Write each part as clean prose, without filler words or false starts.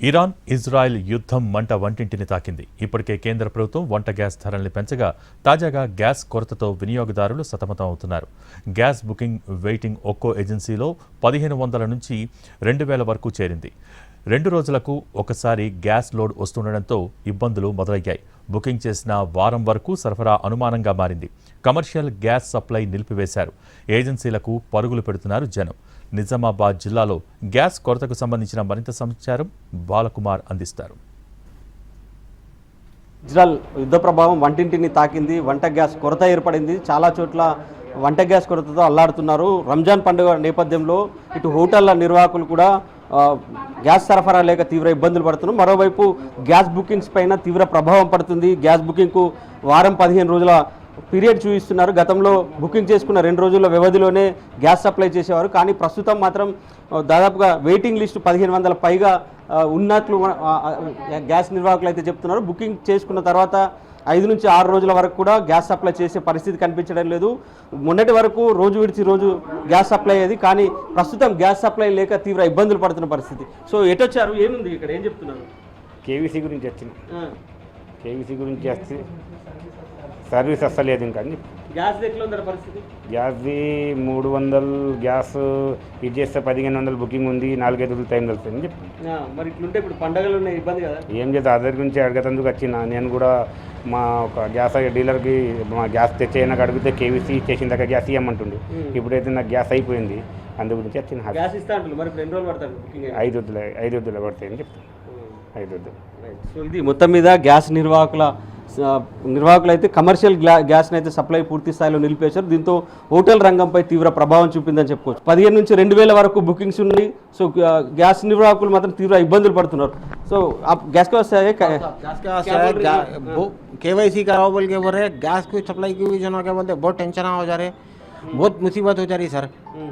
Iran Israel యుద్ధం మంట వంటింటిని తాకింది. ఇప్పటికే కేంద్ర ప్రభుత్వం వంట గ్యాస్ ధరల్ని పెంచగా తాజాగా గ్యాస్ కొరతతో వినియోగదారులు సతమతం అవుతున్నారు. గ్యాస్ బుకింగ్ వెయిటింగ్ ఒక్కో ఏజెన్సీలో 1500 నుంచి 2000 వరకు చేరింది. 2 రోజులకు ఒకసారి గ్యాస్ లోడ్ వస్తుండటంతో ఇబ్బందులు మొదలయ్యాయి. బుకింగ్ చేసిన వారం వరకు సరఫరా అనుమానంగా మారింది. కమర్షియల్ గ్యాస్ సప్లై నిలిపివేశారు. ఏజెన్సీలకు పరుగులు పెడుతున్నారు జనం. నిజామాబాద్ జిల్లాలో గ్యాస్ కొరతకు సంబంధించిన మరింత సమాచారం బాలకుమార్ అందిస్తారు. ఇజ్రాయెల్ యుద్ధ ప్రభావం వంటింటిని తాకింది. వంట గ్యాస్ కొరత ఏర్పడింది. చాలా చోట్ల వంట గ్యాస్ కొరతతో అల్లాడుతున్నారు. రంజాన్ పండుగ నేపథ్యంలో ఇటు హోటళ్ల నిర్వాహకులు కూడా గ్యాస్ సరఫరా లేక తీవ్ర ఇబ్బందులు పడుతున్నారు. మరోవైపు గ్యాస్ బుకింగ్స్ పైన తీవ్ర ప్రభావం పడుతుంది. గ్యాస్ బుకింగ్కు వారం 15 రోజుల పీరియడ్ చూపిస్తున్నారు. గతంలో బుకింగ్ చేసుకున్న 2 రోజుల వ్యవధిలోనే గ్యాస్ సప్లై చేసేవారు. కానీ ప్రస్తుతం మాత్రం దాదాపుగా వెయిటింగ్ లిస్టు 1500 పైగా ఉన్నట్లు గ్యాస్ నిర్వాహకులు అయితే చెప్తున్నారు. బుకింగ్ చేసుకున్న తర్వాత 5 నుంచి 6 రోజుల వరకు కూడా గ్యాస్ సప్లై చేసే పరిస్థితి కనిపించడం లేదు. మొన్నటి వరకు రోజు విడిచి రోజు గ్యాస్ సప్లై అయ్యేది. కానీ ప్రస్తుతం గ్యాస్ సప్లై లేక తీవ్ర ఇబ్బందులు పడుతున్న పరిస్థితి. సో ఎటొచ్చారు, ఏముంది ఇక్కడ, ఏం చెప్తున్నారు? కేవీసీ గురించి వచ్చింది. కేవీసీ గురించి వస్తే సర్వీస్ అస్సలేదు. ఇంకా గ్యాస్ ఎట్లా ఉంది పరిస్థితి? గ్యాస్ది 300 గ్యాస్ ఇది చేస్తే 1500 బుకింగ్ ఉంది. 4-5 రోజులు టైం కలుగుతుంది అని చెప్పి. మరి ఇట్లుంటే ఇప్పుడు పండుగలు ఉన్నాయి, ఇబ్బంది కదా? ఏం చేస్తా, అదర్ గురించి అడగతందుకు వచ్చిన నేను కూడా మా ఒక గ్యాస్ డీలర్కి మా గ్యాస్ తెచ్చేయడానికి అడిగితే కేవీసీ చేసిన దగ్గర గ్యాస్ ఇవ్వమంటుండే. ఇప్పుడైతే నాకు గ్యాస్ అయిపోయింది, అందు గురించి వచ్చిన. గ్యాస్ ఇస్తా అంటారు. మరి 2 రోజులు పడతారు. 5 వద్దులే పడతాయి అని చెప్తాను. 5 వద్దు. సో ఇది మొత్తం మీద గ్యాస్ నిర్వాహకులు అయితే కమర్షియల్ గ్యాస్ని అయితే సప్లై పూర్తి స్థాయిలో నిలిపేశారు. దీంతో హోటల్ రంగంపై తీవ్ర ప్రభావం చూపిందని చెప్పుకోవచ్చు. 15 నుంచి 2000 వరకు బుకింగ్స్ ఉన్నాయి. సో గ్యాస్ నిర్వాహకులు మాత్రం తీవ్ర ఇబ్బందులు పడుతున్నారు. సో గ్యాస్ KYC कराओ बोल के बोल रहे, गैस की सप्लाई की भी जो क्या बोलते बहुत टेंशन हो जा रहे, बहुत मुसीबत हो जा रही सर.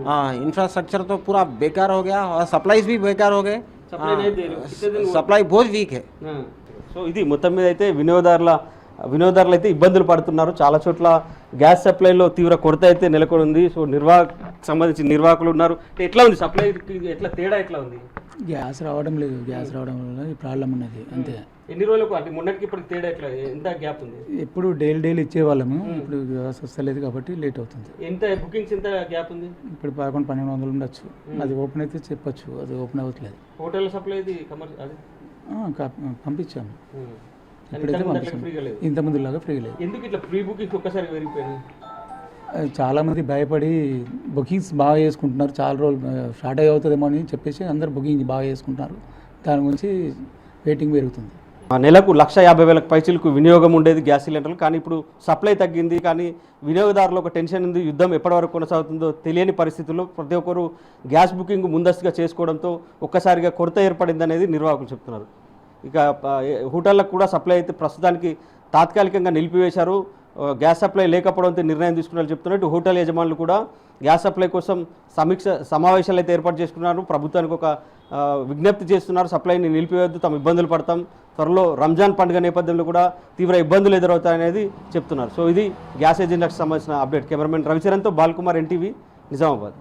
हाँ, इंफ्रास्ट्रक्चर तो पूरा बेकार हो गया और सप्लाईज भी बेकार हो गए. सप्लाई बहुत वीक है. సో ఇది మొత్తం మీద అయితే వినియోగదారులు అయితే ఇబ్బందులు పడుతున్నారు. చాలా చోట్ల గ్యాస్ సప్లైలో తీవ్ర కొరత అయితే నెలకొని ఉంది. సో సంబంధించిన నిర్వాహకులు ఉన్నారు. ఎట్లా ఉంది సప్లై, ఎట్లా తేడా ఎట్లా ఉంది? గ్యాస్ రావడం లేదు. గ్యాస్ రావడం వల్ల ఈ ప్రాబ్లం ఉన్నది అంతే. ఎన్ని రోజులకు అంటే మొన్నటికి ఇప్పటికి తేడా ఎట్లా, ఎంత గ్యాప్ ఉంది? ఎప్పుడు డైలీ ఇచ్చేవాళ్ళము, ఇప్పుడు గ్యాస్ వస్తలేదు కాబట్టి లేట్ అవుతుంది. ఎంత బుకింగ్స్, ఎంత గ్యాప్ ఉంది? ఇప్పుడు 1100-1200 ఉండొచ్చు. అది ఓపెన్ అయితే చెప్పొచ్చు, అది ఓపెన్ అవ్వట్లేదు. హోటల్ సప్లై పంపించాము. ఇప్పుడైతే పంపించాము. ఇంతకుముందు లాగా ఫ్రీ లేదు. ఎందుకు ఇట్లా ప్రీ బుకింగ్ ఒక్కసారి పెరిగిపోయింది? చాలామంది భయపడి బుకింగ్స్ బాగా చేసుకుంటున్నారు. చాలా రోజులు స్టార్ట్ అవుతుందేమో అని చెప్పేసి అందరు బుకింగ్ బాగా చేసుకుంటున్నారు. దాని గురించి వెయిటింగ్ పెరుగుతుంది. నెలకు 150,000 పైసలకు వినియోగం ఉండేది గ్యాస్ సిలిండర్లు. కానీ ఇప్పుడు సప్లై తగ్గింది. కానీ వినియోగదారులు ఒక టెన్షన్ ఉంది. యుద్ధం ఎప్పటి వరకు కొనసాగుతుందో తెలియని పరిస్థితుల్లో ప్రతి ఒక్కరు గ్యాస్ బుకింగ్ ముందస్తుగా చేసుకోవడంతో ఒక్కసారిగా కొరత ఏర్పడింది అనేది నిర్వాహకులు చెప్తున్నారు. ఇక హోటళ్లకు కూడా సప్లై అయితే ప్రస్తుతానికి తాత్కాలికంగా నిలిపివేశారు. గ్యాస్ సప్లై లేకపోవడంతో నిర్ణయం తీసుకున్నట్టు చెప్తున్నట్టు హోటల్ యజమానులు కూడా గ్యాస్ సప్లై కోసం సమావేశాలు అయితే ఏర్పాటు చేసుకున్నారు. ప్రభుత్వానికి ఒక విజ్ఞప్తి చేస్తున్నారు, సప్లైని నిలిపివేయద్దు, తమ ఇబ్బందులు పడతాం, త్వరలో రంజాన్ పండుగ నేపథ్యంలో కూడా తీవ్ర ఇబ్బందులు ఎదురవుతాయనేది చెప్తున్నారు. సో ఇది గ్యాస్ ఏజెంట్లకు సంబంధించిన అప్డేట్. కెమెరామెన్ రవిచరణ్తో బాలకుమార్, NTV, నిజామాబాద్.